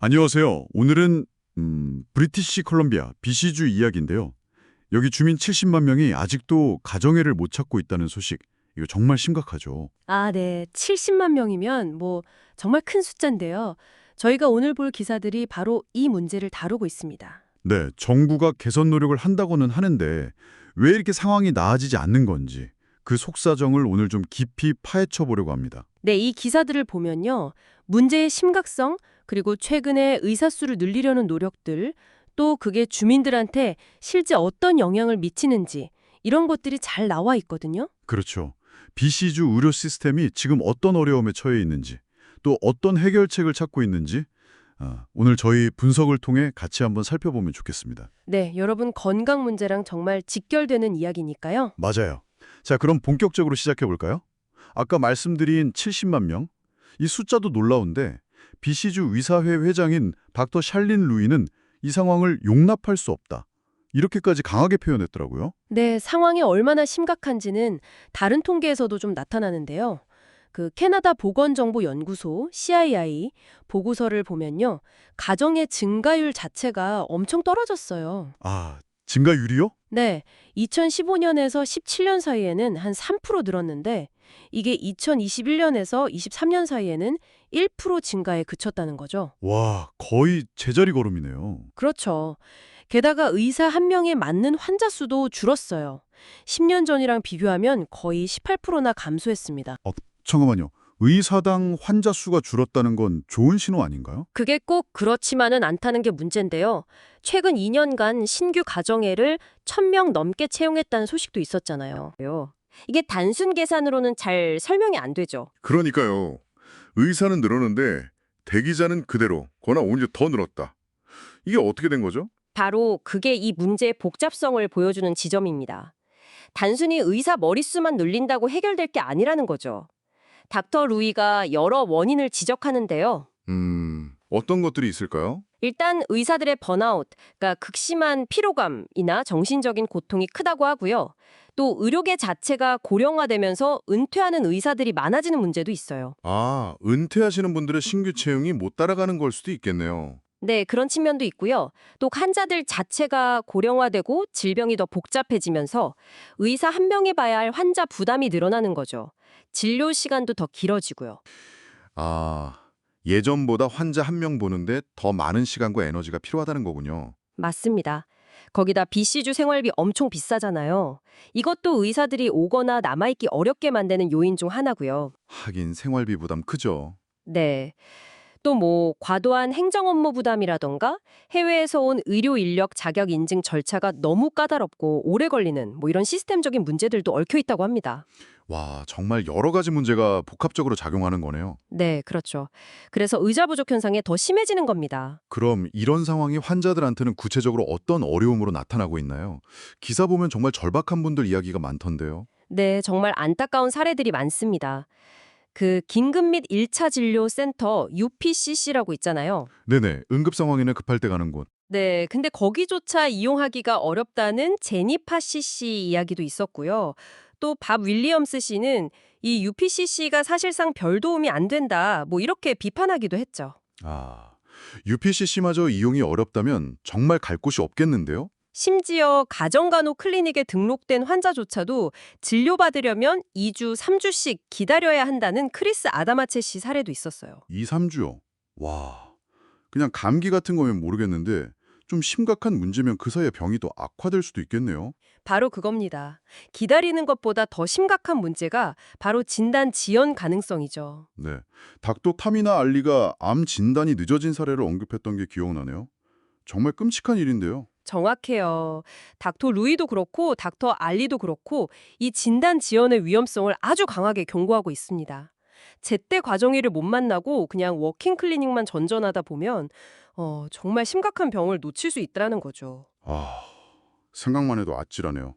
안녕하세요. 오늘은 브리티시 컬럼비아 BC주 이야기인데요. 여기 주민 70만 명이 아직도 가정애를 못 찾고 있다는 소식. 이거 정말 심각하죠. 아, 네. 70만 명이면 정말 큰 숫자인데요. 저희가 오늘 볼 기사들이 바로 이 문제를 다루고 있습니다. 네, 정부가 개선 노력을 한다고는 하는데 왜 이렇게 상황이 나아지지 않는 건지 그 속사정을 오늘 좀 깊이 파헤쳐 보려고 합니다. 네, 이 기사들을 보면요. 문제의 심각성, 그리고 최근에 의사수를 늘리려는 노력들, 또 그게 주민들한테 실제 어떤 영향을 미치는지 이런 것들이 잘 나와 있거든요. 그렇죠. BC주 의료 시스템이 지금 어떤 어려움에 처해 있는지, 또 어떤 해결책을 찾고 있는지 오늘 저희 분석을 통해 같이 한번 살펴보면 좋겠습니다. 네, 여러분 건강 문제랑 정말 직결되는 이야기니까요. 맞아요. 자, 그럼 본격적으로 시작해 볼까요? 아까 말씀드린 70만 명, 이 숫자도 놀라운데 BC주 의사회 회장인 닥터 샬린 루이는 이 상황을 용납할 수 없다. 이렇게까지 강하게 표현했더라고요. 네, 상황이 얼마나 심각한지는 다른 통계에서도 좀 나타나는데요. 그 캐나다 보건정보연구소 CII 보고서를 보면요. 가정의 증가율 자체가 엄청 떨어졌어요. 아, 증가율이요? 네, 2015년에서 17년 사이에는 한 3% 늘었는데 이게 2021년에서 23년 사이에는 1% 증가에 그쳤다는 거죠. 와, 거의 제자리 걸음이네요. 그렇죠. 게다가 의사 한 명에 맞는 환자 수도 줄었어요. 10년 전이랑 비교하면 거의 18%나 감소했습니다. 잠깐만요. 의사당 환자 수가 줄었다는 건 좋은 신호 아닌가요? 그게 꼭 그렇지만은 않다는 게 문제인데요. 최근 2년간 신규 가정애를 1,000명 넘게 채용했다는 소식도 있었잖아요. 이게 단순 계산으로는 잘 설명이 안 되죠. 그러니까요. 의사는 늘었는데 대기자는 그대로, 거나 오히려 더 늘었다. 이게 어떻게 된 거죠? 바로 그게 이 문제의 복잡성을 보여주는 지점입니다. 단순히 의사 머릿수만 늘린다고 해결될 게 아니라는 거죠. 닥터 루이가 여러 원인을 지적하는데요. 어떤 것들이 있을까요? 일단 의사들의 번아웃, 그러니까 극심한 피로감이나 정신적인 고통이 크다고 하고요. 또 의료계 자체가 고령화되면서 은퇴하는 의사들이 많아지는 문제도 있어요. 아, 은퇴하시는 분들의 신규 채용이 못 따라가는 걸 수도 있겠네요. 네, 그런 측면도 있고요. 또 환자들 자체가 고령화되고 질병이 더 복잡해지면서 의사 한 명이 봐야 할 환자 부담이 늘어나는 거죠. 진료 시간도 더 길어지고요. 아, 예전보다 환자 한 명 보는데 더 많은 시간과 에너지가 필요하다는 거군요. 맞습니다. 거기다 BC주 생활비 엄청 비싸잖아요. 이것도 의사들이 오거나 남아있기 어렵게 만드는 요인 중 하나고요. 하긴 생활비 부담 크죠. 네. 또 과도한 행정 업무 부담이라던가 해외에서 온 의료 인력 자격 인증 절차가 너무 까다롭고 오래 걸리는 이런 시스템적인 문제들도 얽혀 있다고 합니다. 와, 정말 여러 가지 문제가 복합적으로 작용하는 거네요. 네, 그렇죠. 그래서 의자 부족 현상이 더 심해지는 겁니다. 그럼 이런 상황이 환자들한테는 구체적으로 어떤 어려움으로 나타나고 있나요? 기사 보면 정말 절박한 분들 이야기가 많던데요. 네, 정말 안타까운 사례들이 많습니다. 그 긴급 및 1차 진료 센터 UPCC라고 있잖아요. 네네, 응급 상황에는 급할 때 가는 곳. 네, 근데 거기조차 이용하기가 어렵다는 제니파 CC 이야기도 있었고요. 또 밥 윌리엄스 씨는 이 UPCC가 사실상 별 도움이 안 된다, 이렇게 비판하기도 했죠. 아, UPCC마저 이용이 어렵다면 정말 갈 곳이 없겠는데요? 심지어 가정간호 클리닉에 등록된 환자조차도 진료받으려면 2주, 3주씩 기다려야 한다는 크리스 아다마체 씨 사례도 있었어요. 2, 3주요. 와, 그냥 감기 같은 거면 모르겠는데 좀 심각한 문제면 그 사이에 병이 더 악화될 수도 있겠네요. 바로 그겁니다. 기다리는 것보다 더 심각한 문제가 바로 진단 지연 가능성이죠. 네, 닥터 탐이나 알리가 암 진단이 늦어진 사례를 언급했던 게 기억나네요. 정말 끔찍한 일인데요. 정확해요. 닥터 루이도 그렇고 닥터 알리도 그렇고 이 진단 지연의 위험성을 아주 강하게 경고하고 있습니다. 제때 과정의를 못 만나고 그냥 워킹 클리닉만 전전하다 보면 정말 심각한 병을 놓칠 수 있다는 거죠. 아, 생각만 해도 아찔하네요.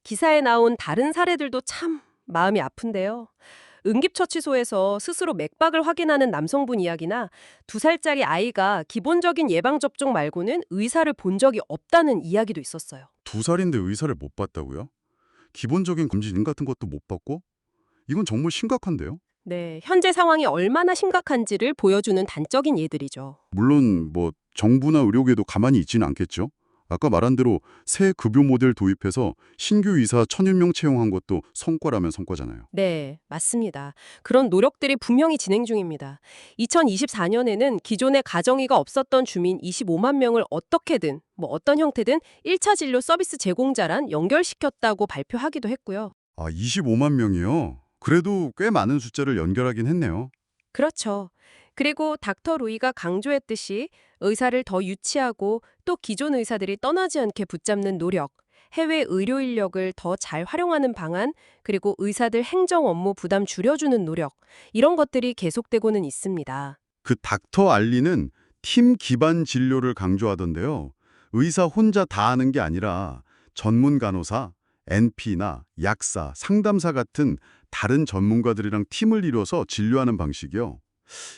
기사에 나온 다른 사례들도 참 마음이 아픈데요. 응급처치소에서 스스로 맥박을 확인하는 남성분 이야기나 2살짜리 아이가 기본적인 예방접종 말고는 의사를 본 적이 없다는 이야기도 있었어요. 2살인데 의사를 못 봤다고요? 기본적인 검진 같은 것도 못 받고? 이건 정말 심각한데요? 네, 현재 상황이 얼마나 심각한지를 보여주는 단적인 예들이죠. 물론 뭐 정부나 의료계도 가만히 있지는 않겠죠. 아까 말한 대로 새 급여 모델 도입해서 신규 의사 1,000명 채용한 것도 성과라면 성과잖아요. 네, 맞습니다. 그런 노력들이 분명히 진행 중입니다. 2024년에는 기존에 가정의가 없었던 주민 25만 명을 어떻게든, 어떤 형태든 1차 진료 서비스 제공자랑 연결시켰다고 발표하기도 했고요. 아, 25만 명이요? 그래도 꽤 많은 숫자를 연결하긴 했네요. 그렇죠. 그리고 닥터 루이가 강조했듯이 의사를 더 유치하고 또 기존 의사들이 떠나지 않게 붙잡는 노력, 해외 의료 인력을 더 잘 활용하는 방안, 그리고 의사들 행정 업무 부담 줄여주는 노력, 이런 것들이 계속되고는 있습니다. 그 닥터 알리는 팀 기반 진료를 강조하던데요. 의사 혼자 다 하는 게 아니라 전문 간호사, NP나 약사, 상담사 같은 다른 전문가들이랑 팀을 이뤄서 진료하는 방식이요.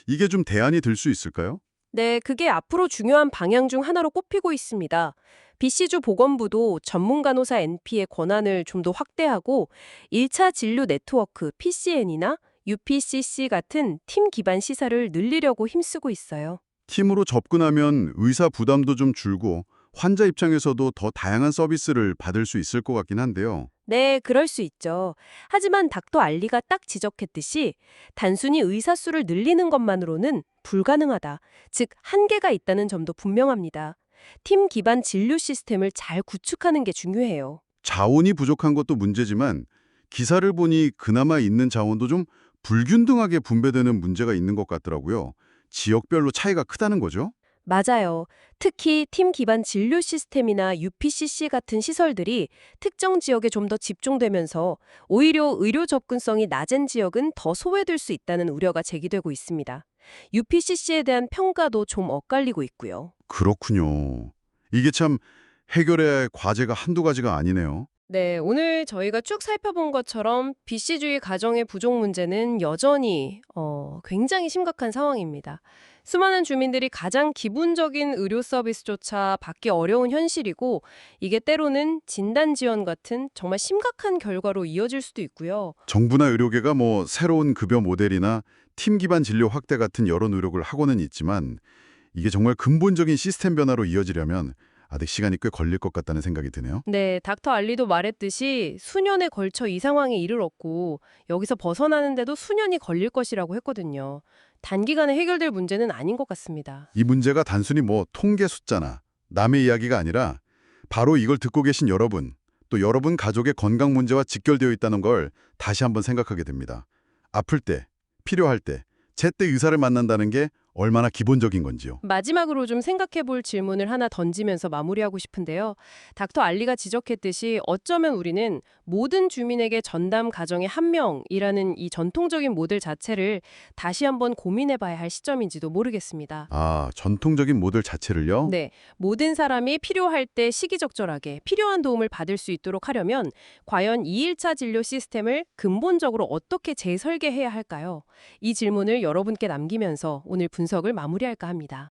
이게 좀 대안이 될 수 있을까요? 네, 그게 앞으로 중요한 방향 중 하나로 꼽히고 있습니다. BC주 보건부도 전문 간호사 NP의 권한을 좀 더 확대하고 1차 진료 네트워크 PCN이나 UPCC 같은 팀 기반 시설을 늘리려고 힘쓰고 있어요. 팀으로 접근하면 의사 부담도 좀 줄고 환자 입장에서도 더 다양한 서비스를 받을 수 있을 것 같긴 한데요. 네, 그럴 수 있죠. 하지만 닥터 알리가 딱 지적했듯이 단순히 의사 수를 늘리는 것만으로는 불가능하다. 즉, 한계가 있다는 점도 분명합니다. 팀 기반 진료 시스템을 잘 구축하는 게 중요해요. 자원이 부족한 것도 문제지만 기사를 보니 그나마 있는 자원도 좀 불균등하게 분배되는 문제가 있는 것 같더라고요. 지역별로 차이가 크다는 거죠? 맞아요. 특히 팀 기반 진료 시스템이나 UPCC 같은 시설들이 특정 지역에 좀 더 집중되면서 오히려 의료 접근성이 낮은 지역은 더 소외될 수 있다는 우려가 제기되고 있습니다. UPCC에 대한 평가도 좀 엇갈리고 있고요. 그렇군요. 이게 참 해결해야 할 과제가 한두 가지가 아니네요. 네, 오늘 저희가 쭉 살펴본 것처럼 BC주의 가정의 부족 문제는 여전히 굉장히 심각한 상황입니다. 수많은 주민들이 가장 기본적인 의료 서비스조차 받기 어려운 현실이고 이게 때로는 진단 지원 같은 정말 심각한 결과로 이어질 수도 있고요. 정부나 의료계가 뭐 새로운 급여 모델이나 팀 기반 진료 확대 같은 여러 노력을 하고는 있지만 이게 정말 근본적인 시스템 변화로 이어지려면 아직 시간이 꽤 걸릴 것 같다는 생각이 드네요. 네, 닥터 알리도 말했듯이 수년에 걸쳐 이 상황에 이르렀고 여기서 벗어나는데도 수년이 걸릴 것이라고 했거든요. 단기간에 해결될 문제는 아닌 것 같습니다. 이 문제가 단순히 뭐 통계 숫자나 남의 이야기가 아니라 바로 이걸 듣고 계신 여러분, 또 여러분 가족의 건강 문제와 직결되어 있다는 걸 다시 한번 생각하게 됩니다. 아플 때, 필요할 때, 제때 의사를 만난다는 게 얼마나 기본적인 건지요. 마지막으로 좀 생각해 볼 질문을 하나 던지면서 마무리하고 싶은데요. 닥터 알리가 지적했듯이 어쩌면 우리는 모든 주민에게 전담 가정의 한 명이라는 이 전통적인 모델 자체를 다시 한번 고민해 봐야 할 시점인지도 모르겠습니다. 아, 전통적인 모델 자체를요? 네, 모든 사람이 필요할 때 시기적절하게 필요한 도움을 받을 수 있도록 하려면 과연 2일차 진료 시스템을 근본적으로 어떻게 재설계해야 할까요? 이 질문을 여러분께 남기면서 오늘 분석을 마무리할까 합니다.